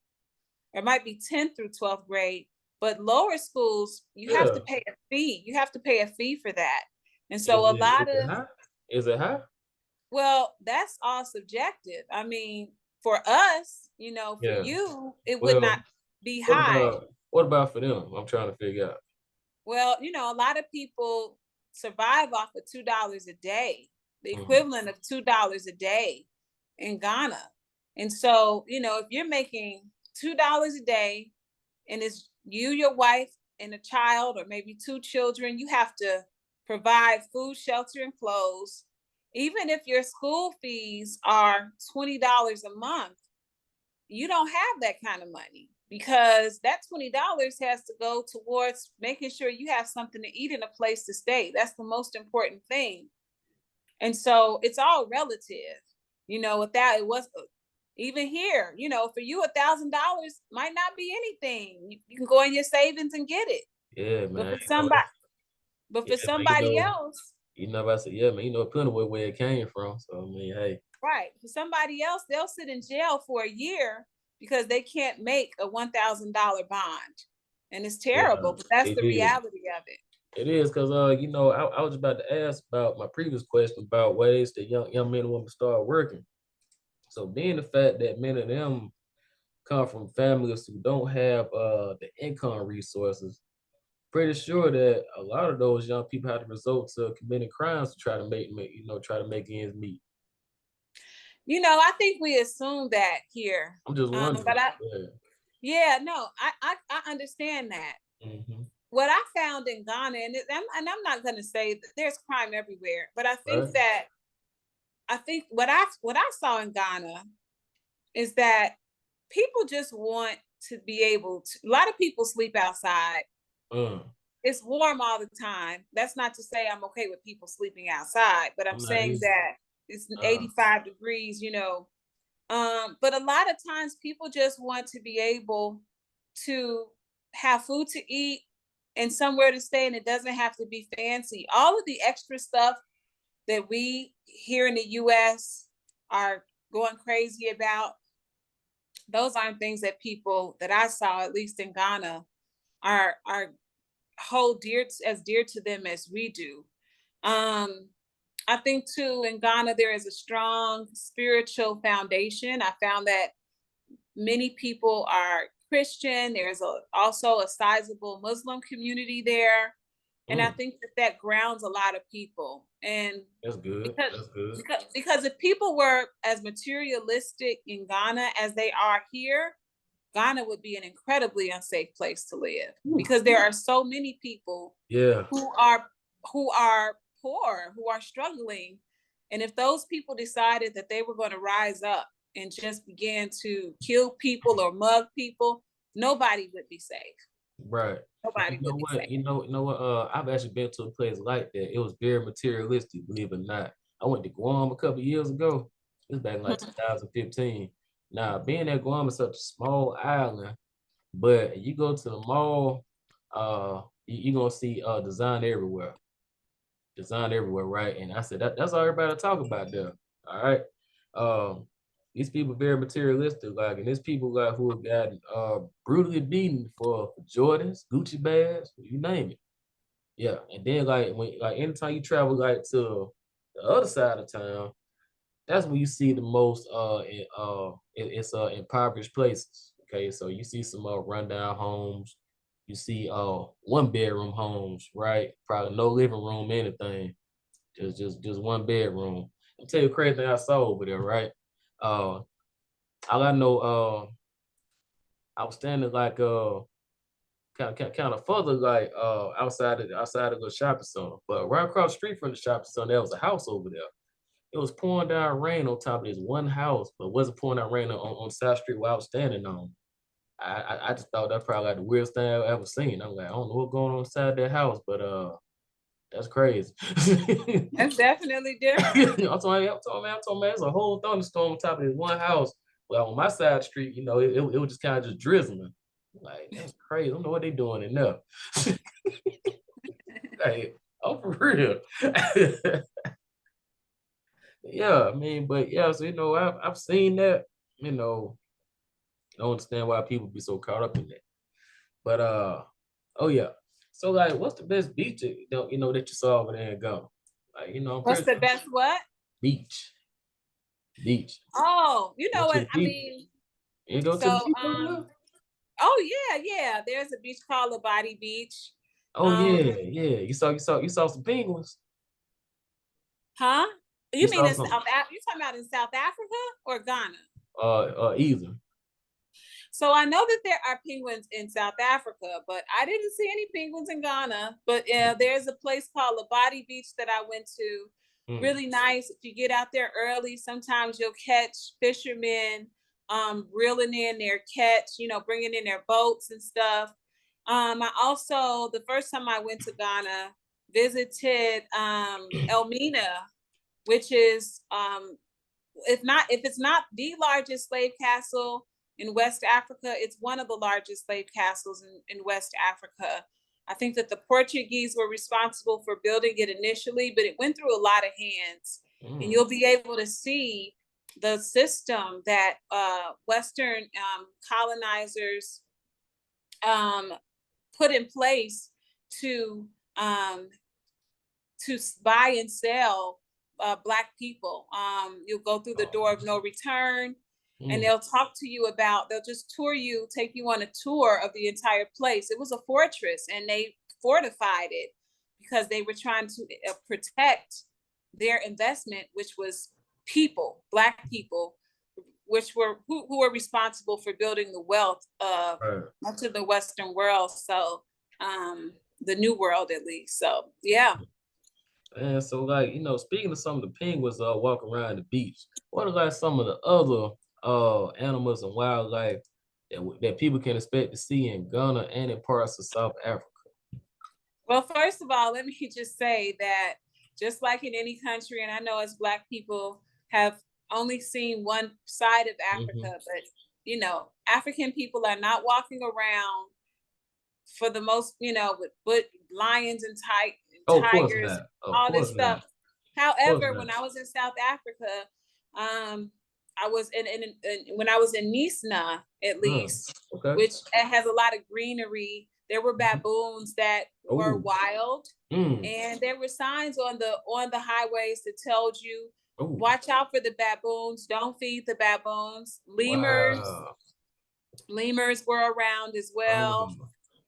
It might be 10th through 12th grade, but lower schools, you have to pay a fee. You have to pay a fee for that. And so
is it high?
Well, that's all subjective. I mean, for us, for you, it would not be high.
What about for them? I'm trying to figure out.
Well, a lot of people survive off of $2 a day, the equivalent of $2 a day in Ghana. And so, if you're making $2 a day and it's you, your wife, and a child, or maybe 2 children, you have to provide food, shelter, and clothes. Even if your school fees are $20 a month, you don't have that kind of money, because that $20 has to go towards making sure you have something to eat and a place to stay. That's the most important thing. And so it's all relative. Without it was even here, for you, $1,000 might not be anything. You can go in your savings and get it.
Yeah, man.
But for somebody else,
I said, yeah, man, plenty of where it came from. So I mean, hey.
Right. For somebody else, they'll sit in jail for a year because they can't make a $1,000 bond. And it's terrible, but that's the reality of it.
It is, because I was about to ask about my previous question about ways that young men and women start working. So being the fact that many of them come from families who don't have the income resources, pretty sure that a lot of those young people have to resort to committing crimes to try to make ends meet.
I think we assume that here.
I'm just wondering.
I understand that. What I found in Ghana, and I'm not going to say that there's crime everywhere, but I think what I saw in Ghana is that people just want to be able to. A lot of people sleep outside. It's warm all the time. That's not to say I'm okay with people sleeping outside, but I'm saying that it's 85 degrees, but a lot of times people just want to be able to have food to eat and somewhere to stay, and it doesn't have to be fancy. All of the extra stuff that we here in the US are going crazy about, those aren't things that people that I saw, at least in Ghana, are hold as dear to them as we do. I think too, in Ghana, there is a strong spiritual foundation. I found that many people are Christian. There's also a sizable Muslim community there. And I think that grounds a lot of people. And
that's good.
Because if people were as materialistic in Ghana as they are here, Ghana would be an incredibly unsafe place to live, because there are so many people who are poor, who are struggling. And if those people decided that they were going to rise up and just began to kill people or mug people, nobody would be safe.
Right.
Nobody would be safe.
You know what? I've actually been to a place like that. It was very materialistic, believe it or not. I went to Guam a couple of years ago. It was back in like 2015. Now, being at Guam is such a small island, but you go to the mall, you're gonna see design everywhere. Design everywhere, right? And I said that's all everybody talk about there. All right. These people very materialistic, like, and there's people like who have gotten brutally beaten for Jordans, Gucci bags, you name it. Yeah, and then anytime you travel like to the other side of town, that's when you see the most it's impoverished places. Okay, so you see some rundown homes, you see 1-bedroom homes, right? Probably no living room, anything, just 1 bedroom. I'll tell you a crazy thing I saw over there, right? All I know, I was standing like kind of further like outside of the shopping center, but right across the street from the shopping center, there was a house over there. It was pouring down rain on top of this one house, but it wasn't pouring down rain on South Street where I was standing on. I just thought that's probably like the weirdest thing I've ever seen. I'm like, I don't know what's going on inside that house, but That's crazy.
That's definitely different.
Man, it's a whole thunderstorm on top of this one house. Well, on my side of the street, it was just kind of just drizzling. Like, that's crazy. I don't know what they doing in there. Like, oh, for real. Yeah, I mean, but yeah, so I've seen that, I don't understand why people be so caught up in that. But oh yeah. So like, what's the best beach that you saw over there in Ghana? Like, I'm
What's
pretty
the
sure
best what?
beach. Beach.
Oh, you
Go
know
to
what?
the
I
beach.
mean,
You go to the
so
beach over there?
oh yeah. There's a beach called Labadi Beach.
Oh
Um,
yeah, yeah. You saw some penguins.
huh?
You
You mean
saw
in
some
You talking about in South Africa or Ghana?
either.
So I know that there are penguins in South Africa, but I didn't see any penguins in Ghana. But there's a place called Labadi Beach that I went to.
Mm.
Really nice. If you get out there early, sometimes you'll catch fishermen reeling in their catch, bringing in their boats and stuff. I also, the first time I went to Ghana, visited Elmina, which is if it's not the largest slave castle in West Africa, it's one of the largest slave castles in West Africa. I think that the Portuguese were responsible for building it initially, but it went through a lot of hands. And you'll be able to see the system that Western colonizers put in place to buy and sell Black people. You'll go through the door of no return, and they'll talk to you they'll just take you on a tour of the entire place. It was a fortress, and they fortified it because they were trying to protect their investment, which was people, Black people, who were responsible for building the wealth of much of the Western world. So the New World, at least. So yeah.
And so, like, speaking of some of the penguins walking around the beach, what are like some of the other animals and wildlife that people can expect to see in Ghana and in parts of South Africa?
Well, first of all, let me just say that just like in any country, and I know as Black people have only seen one side of Africa, but African people are not walking around for the most, with lions and
Oh, of course
tigers,
not. Of
all this
course not.
stuff.
Of course
However,
not.
when I was in South Africa, I was when I was in Nisna, at least,
okay.
which has a lot of greenery. There were baboons that were wild, and there were signs on the highways that told you, watch out for the baboons, don't feed the baboons. Lemurs were around as well.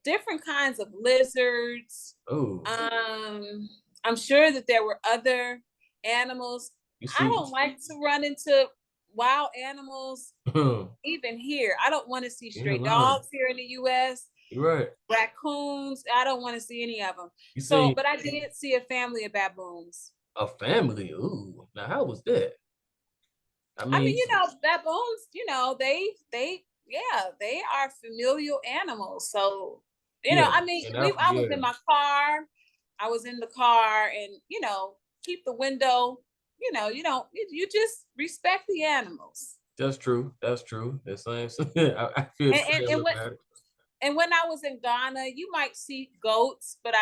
Different kinds of lizards. I'm sure that there were other animals. I don't like to run into wild animals even here. I don't want to see stray dogs here in the US.
Right.
Raccoons. I don't want to see any of them. But I did see a family of baboons.
A family? Ooh. Now how was that?
I mean, baboons, they are familial animals. So, I was in my car. I was in the car, and keep the window. You just respect the animals.
That's true. That's true. That's same. I feel
and when I was in Ghana, you might see goats, but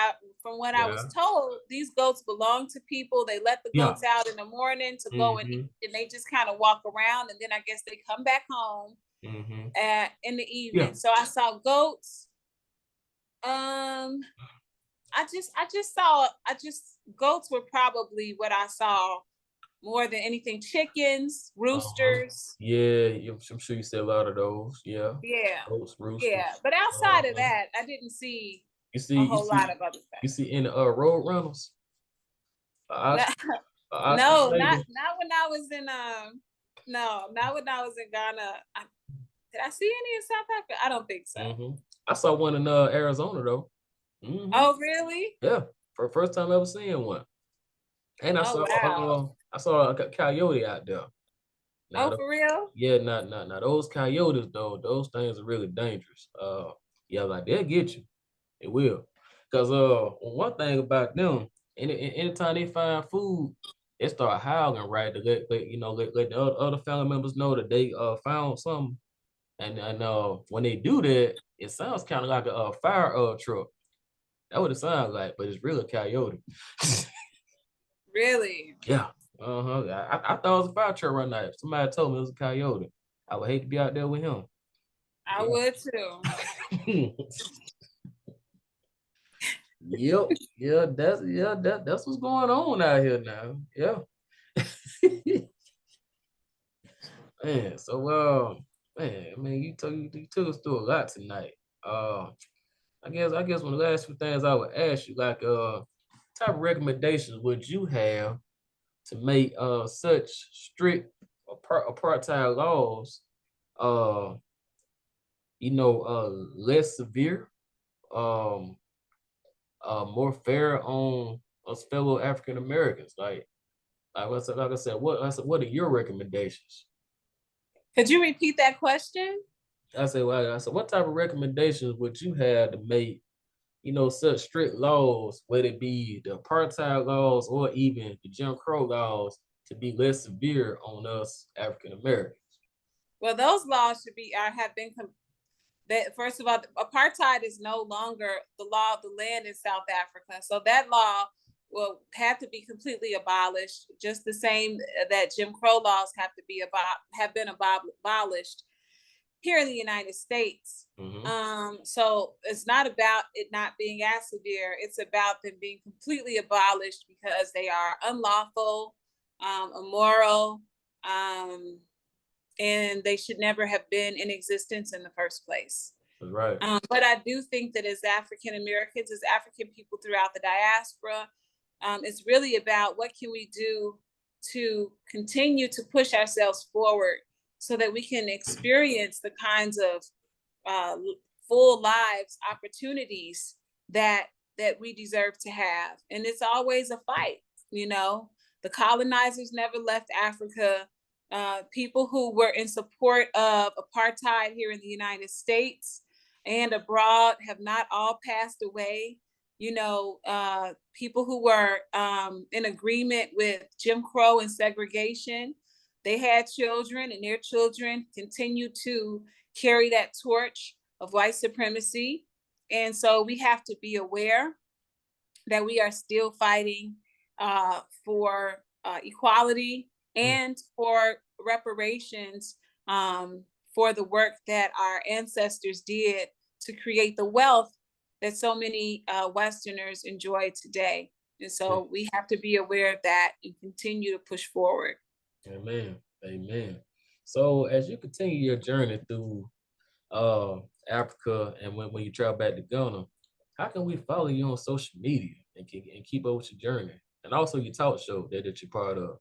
from what I was told, these goats belong to people. They let the goats out in the morning to go and eat, and they just kind of walk around, and then I guess they come back home in the evening. Yeah. So I saw goats. Goats were probably what I saw more than anything. Chickens, roosters.
Yeah, I'm sure you see a lot of those. Yeah.
Yeah.
Goats, roosters.
Yeah, but outside of that, I didn't see a whole lot of other things.
You see any road runners?
No, not when I was in not when I was in Ghana. Did I see any in South Africa? I don't think so.
I saw one in Arizona though.
Oh, really?
Yeah, for the first time ever seeing one. And I saw a coyote out there.
Now, for real?
Yeah, not those coyotes though. Those things are really dangerous. Yeah, like they'll get you. It will. Because one thing about them, anytime they find food, they start howling, right? To let the other family members know that they found something. And when they do that, it sounds kind of like a fire truck. That's what it sounds like, but it's really a coyote.
Really?
Yeah. Uh-huh. I thought it was a fire truck right now. If somebody told me it was a coyote, I would hate to be out there with him.
I would too.
Yep. That's what's going on out here now. Yeah. Man, so man, I mean you took us through a lot tonight. I guess one of the last few things I would ask you, like type of recommendations would you have to make such strict apartheid laws uh less severe, um more fair on us fellow African Americans? Like I said, what are your recommendations?
Could you repeat that question?
I said, what type of recommendations would you have to make, such strict laws, whether it be the apartheid laws or even the Jim Crow laws, to be less severe on us African Americans?
Well, those laws should be have been that. First of all, apartheid is no longer the law of the land in South Africa. So that law will have to be completely abolished, just the same that Jim Crow laws have been abolished here in the United States. So it's not about it not being as severe. It's about them being completely abolished because they are unlawful, immoral, and they should never have been in existence in the first place.
Right.
But I do think that as African Americans, as African people throughout the diaspora, it's really about what can we do to continue to push ourselves forward so that we can experience the kinds of full lives, opportunities that we deserve to have. And it's always a fight. The colonizers never left Africa. People who were in support of apartheid here in the United States and abroad have not all passed away. People who were in agreement with Jim Crow and segregation, they had children, and their children continue to carry that torch of white supremacy. And so we have to be aware that we are still fighting for equality and for reparations for the work that our ancestors did to create the wealth that so many Westerners enjoy today. And so we have to be aware of that and continue to push forward.
Amen. Amen. So as you continue your journey through Africa, and when you travel back to Ghana, how can we follow you on social media and keep up with your journey? And also your talk show that you're part of.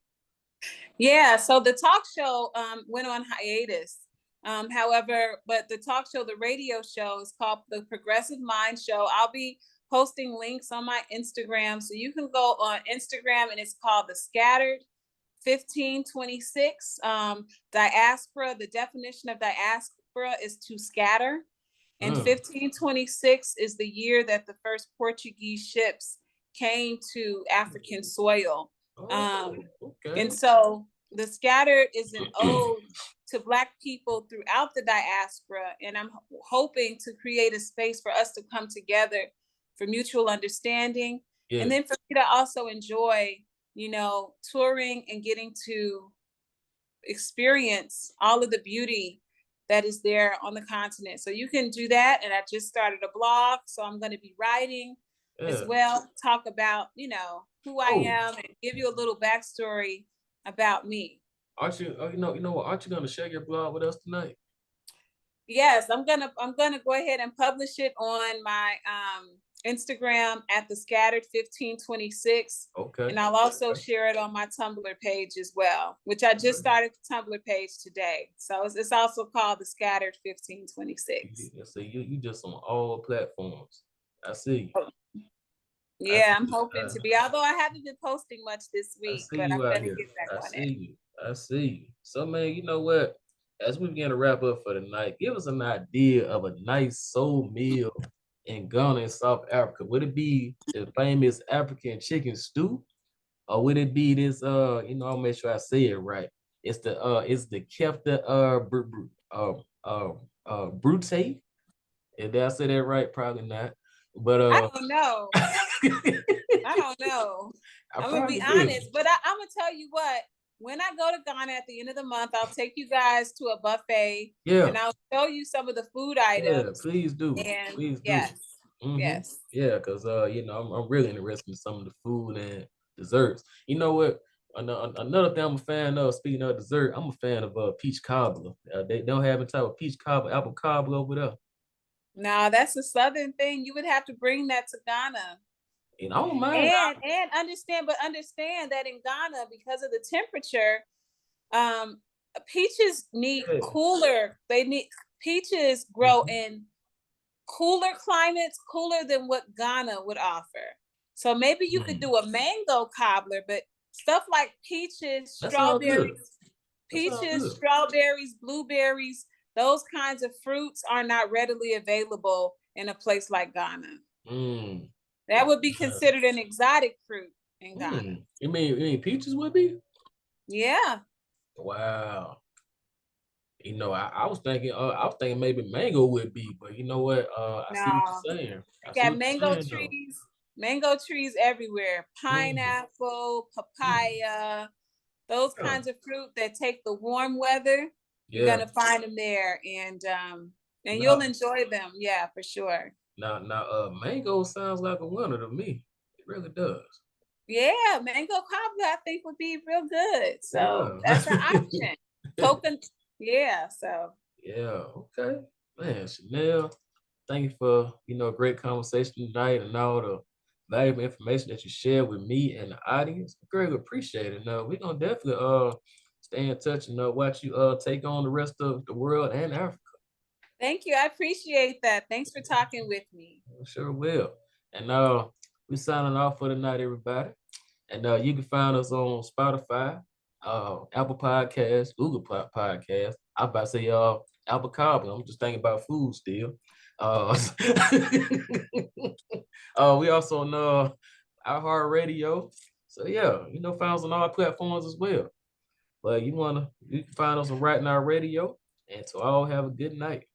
Yeah, so the talk show went on hiatus. However, but the talk show, the radio show, is called the Progressive Mind Show. I'll be posting links on my Instagram. So you can go on Instagram, and it's called The Scattered 1526. Diaspora, the definition of diaspora is to scatter. And 1526 is the year that the first Portuguese ships came to African soil.
Okay.
And so the Scattered is an ode to Black people throughout the diaspora. And I'm hoping to create a space for us to come together for mutual understanding. Yeah. And then for me to also enjoy, touring and getting to experience all of the beauty that is there on the continent. So you can do that. And I just started a blog, so I'm going to be writing as well, talk about, who I am and give you a little backstory about me.
Aren't you, aren't you going to share your blog with us tonight?
Yes, I'm gonna go ahead and publish it on my Instagram at the Scattered 1526. Okay. And I'll also share it on my Tumblr page as well, which I just started the Tumblr page today. So it's also called the Scattered 1526.
So you just on all platforms. I see you.
Yeah, I'm hoping to be, although I haven't been posting much this week, but I'm gonna get back on it.
I see you. So man, you know what? As we begin to wrap up for the night, give us an idea of a nice soul meal in Ghana and South Africa? Would it be the famous African chicken stew? Or would it be this I'll make sure I say it right. It's the kefta brute. Did I say that right? Probably not. But
I don't know.
I
I don't know. I'm gonna
probably
be
did.
honest, but I'm gonna tell you what. When I go to Ghana at the end of the month, I'll take you guys to a buffet,
Yeah,
and I'll show you some of the food
yeah,
items.
please do.
And
Please do.
yes, yes.
Yeah, because I'm really interested in some of the food and desserts. You know what? Another thing I'm a fan of, speaking of dessert, I'm a fan of peach cobbler. They don't have any type of peach cobbler, apple cobbler over there.
Now that's a southern thing. You would have to bring that to Ghana.
And I don't mind.
And understand that in Ghana, because of the temperature, um, peaches need
Yeah.
cooler. Peaches grow in cooler climates, cooler than what Ghana would offer. So maybe you could do a mango cobbler, but stuff like peaches,
That sounds good.
strawberries, blueberries, those kinds of fruits are not readily available in a place like Ghana.
Mm.
That would be considered an exotic fruit in Ghana.
You mean peaches would be?
Yeah.
Wow. I was thinking maybe mango would be, but you know what? I see what
No.
you're saying. I see
Got
what
mango
you're saying,
mango trees everywhere.
though.
Pineapple, papaya, those
Yeah.
kinds of fruit that take the warm weather. You're
Yeah.
gonna find them there, and
Now,
you'll enjoy them. Yeah, for sure.
mango sounds like a winner to me. It really does.
Yeah, mango cobbler I think would be real good. So
Yeah.
that's an option. Coconut. Yeah. So
Yeah. Okay. Man, Shanell, thank you for a great conversation tonight and all the valuable information that you shared with me and the audience. Greatly appreciate it. We're gonna definitely stay in touch and watch you take on the rest of the world and Africa.
thank you. I appreciate that. Thanks for talking with me.
I sure will. And we signing off for tonight, everybody. And you can find us on Spotify, Apple Podcasts, Google Podcasts. I'm about to say Apple Cobbler. I'm just thinking about food still. We also know iHeartRadio. So yeah, find us on all platforms as well. But you can find us on Right Now Radio. And to all have a good night.